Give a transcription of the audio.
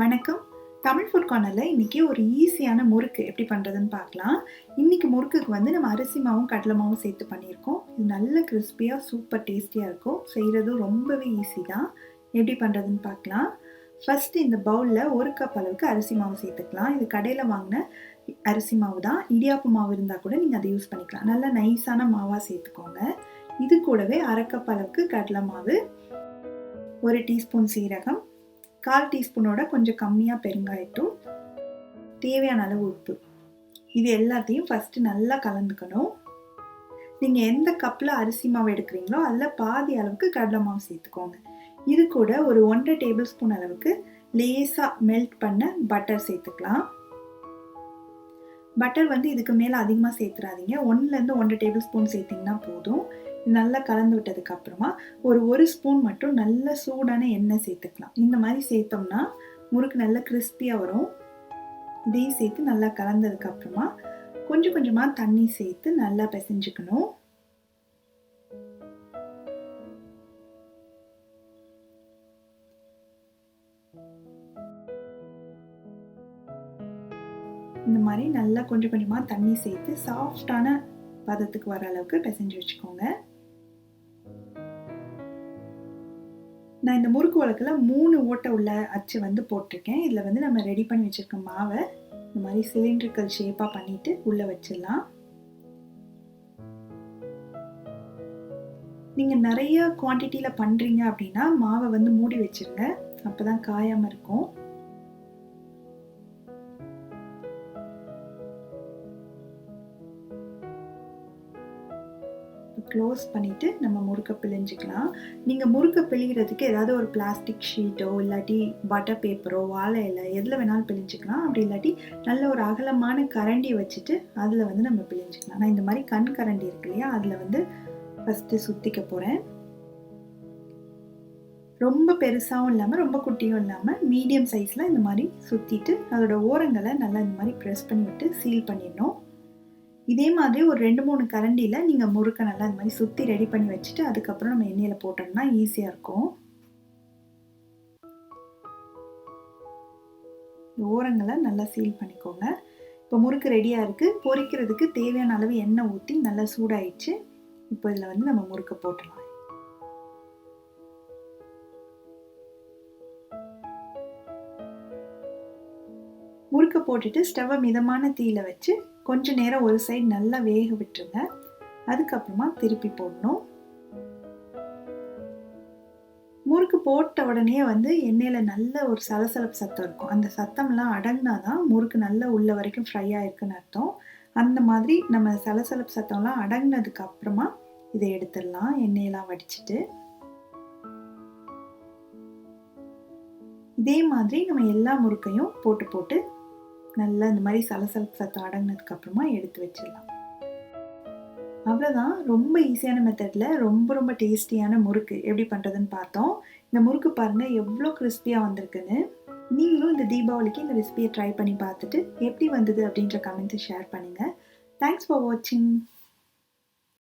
வணக்கம். தமிழ் ஃபுட் கார்னரில் இன்றைக்கி ஒரு ஈஸியான முறுக்கு எப்படி பண்ணுறதுன்னு பார்க்கலாம். இன்றைக்கி முறுக்குக்கு நம்ம அரிசி மாவும் கடலை மாவும் சேர்த்து பண்ணியிருக்கோம். இது நல்ல கிறிஸ்பியாக சூப்பர் டேஸ்டியாக இருக்கும். செய்கிறதும் ரொம்பவே ஈஸி தான். எப்படி பண்ணுறதுன்னு பார்க்கலாம். ஃபஸ்ட்டு இந்த பவுலில் 1 கப் அளவுக்கு அரிசி மாவு சேர்த்துக்கலாம். இது கடையில் வாங்கின அரிசி மாவு தான். இடியாப்பம் மாவு இருந்தால் கூட நீங்கள் அதை யூஸ் பண்ணிக்கலாம். நல்லா நைஸான மாவாக சேர்த்துக்கோங்க. இது கூடவே 1/2 கப் அளவுக்கு கடலை மாவு, 1 டீஸ்பூன் சீரகம், 1/4 டீஸ்பூனோட கொஞ்சம் கம்மியாக பெருங்காயத்தூள், தேவையான அளவு உப்பு. இது எல்லாத்தையும் ஃபஸ்ட்டு நல்லா கலந்துக்கணும். நீங்கள் எந்த கப்பில் அரிசி மாவு எடுக்கிறீங்களோ அதில் பாதி அளவுக்கு கடலை மாவு சேர்த்துக்கோங்க. இது கூட ஒரு 1.5 டேபிள் ஸ்பூன் அளவுக்கு லேசாக மெல்ட் பண்ண பட்டர் சேர்த்துக்கலாம். பட்டர் இதுக்கு மேலே அதிகமாக சேர்த்துறாதீங்க. 1லேருந்து 1.5 டேபிள் ஸ்பூன் சேர்த்திங்கன்னா போதும். நல்லா கலந்து விட்டதுக்கு அப்புறமா ஒரு ஸ்பூன் மட்டும் நல்ல சூடான எண்ணெய் சேர்த்துக்கலாம். இந்த மாதிரி சேர்த்தோம்னா முறுக்கு நல்லா கிறிஸ்பியாக வரும். இதையும் சேர்த்து நல்லா கலந்ததுக்கு அப்புறமா கொஞ்சம் கொஞ்சமாக தண்ணி சேர்த்து நல்லா பிசைஞ்சுக்கணும். இந்த மாதிரி நல்லா கொஞ்சம் கொஞ்சமாக தண்ணி சேர்த்து சாஃப்டான பதத்துக்கு வர அளவுக்கு பிசைஞ்சு வச்சுக்கோங்க. நான் இந்த முறுக்கு உலக்கில் 3 ஓட்டை உள்ள அச்சு போட்டிருக்கேன். இதில் நம்ம ரெடி பண்ணி வச்சுருக்க மாவை இந்த மாதிரி சிலிண்ட்ரிக்கல் ஷேப்பாக பண்ணிவிட்டு உள்ளே வச்சிடலாம். நீங்கள் நிறைய குவான்டிட்டியில் பண்ணுறீங்க அப்படின்னா மாவை மூடி வச்சுருங்க. அப்போ தான் காயாமல் இருக்கும். க்ளோஸ் பண்ணிவிட்டு நம்ம முறுக்கை பிழிஞ்சிக்கலாம். நீங்கள் முறுக்கை பிழிகிறதுக்கு ஏதாவது ஒரு பிளாஸ்டிக் ஷீட்டோ இல்லாட்டி பட்டர் பேப்பரோ வாழை இலை எதில் வேணாலும் பிழிஞ்சிக்கலாம். அப்படி இல்லாட்டி நல்ல ஒரு அகலமான கரண்டியை வச்சுட்டு அதில் நம்ம பிழிஞ்சிக்கலாம். நான் இந்த மாதிரி கண் கரண்டி இருக்கு இல்லையா, அதில் ஃபஸ்ட்டு சுற்றிக்க போகிறேன். ரொம்ப பெருசாகவும் இல்லாமல் ரொம்ப குட்டியும் இல்லாமல் மீடியம் சைஸில் இந்த மாதிரி சுற்றிட்டு அதோட ஓரங்களை நல்லா இந்த மாதிரி ப்ரெஸ் பண்ணி விட்டு சீல் பண்ணிடணும். இதே மாதிரி ஒரு 2-3 கரண்டியில் நீங்கள் முறுக்கை நல்லா இந்த மாதிரி சுற்றி ரெடி பண்ணி வச்சுட்டு அதுக்கப்புறம் நம்ம எண்ணெயில் போட்டோம்னா ஈஸியாக இருக்கும். ஓரங்களை நல்லா சீல் பண்ணிக்கோங்க. இப்போ முறுக்கு ரெடியாக இருக்குது. பொரிக்கிறதுக்கு தேவையான அளவு எண்ணெய் ஊற்றி நல்லா சூடாயிடுச்சு. இப்போ இதில் நம்ம முறுக்கை போட்டுடலாம். முறுக்கை போட்டுட்டு ஸ்டவ்வை மிதமான தீயில வச்சு கொஞ்ச நேரம் ஒரு சைடு நல்லா வேக விட்டுருங்க. அதுக்கப்புறமா திருப்பி போடணும். முறுக்கு போட்ட உடனே எண்ணெயில் நல்ல ஒரு சலசலப்பு சத்தம் இருக்கும். அந்த சத்தம்லாம் அடங்கினாதான் முறுக்கு நல்லா உள்ள வரைக்கும் ஃப்ரை ஆயிருக்குன்னு அர்த்தம். அந்த மாதிரி நம்ம சலசலப்பு சத்தம்லாம் அடங்கினதுக்கு அப்புறமா இதை எடுத்துடலாம். எண்ணெயெல்லாம் வடிச்சிட்டு இதே மாதிரி நம்ம எல்லா முறுக்கையும் போட்டு நல்லா இந்த மாதிரி சலசலப்பு சத்தம் அடங்கினதுக்கு அப்புறமா எடுத்து வச்சிடலாம். அவ்வளோதான். ரொம்ப ஈஸியான மெத்தடில் ரொம்ப டேஸ்டியான முறுக்கு எப்படி பண்ணுறதுன்னு பார்த்தோம். இந்த முறுக்கு பாருங்கள் எவ்வளோ கிறிஸ்பியாக வந்திருக்குன்னு. நீங்களும் இந்த தீபாவளிக்கு இந்த ரெசிபியை ட்ரை பண்ணி பார்த்துட்டு எப்படி வந்தது அப்படின்ற கமெண்ட்ஸை ஷேர் பண்ணுங்கள். தேங்க்ஸ் ஃபார் வாட்சிங்.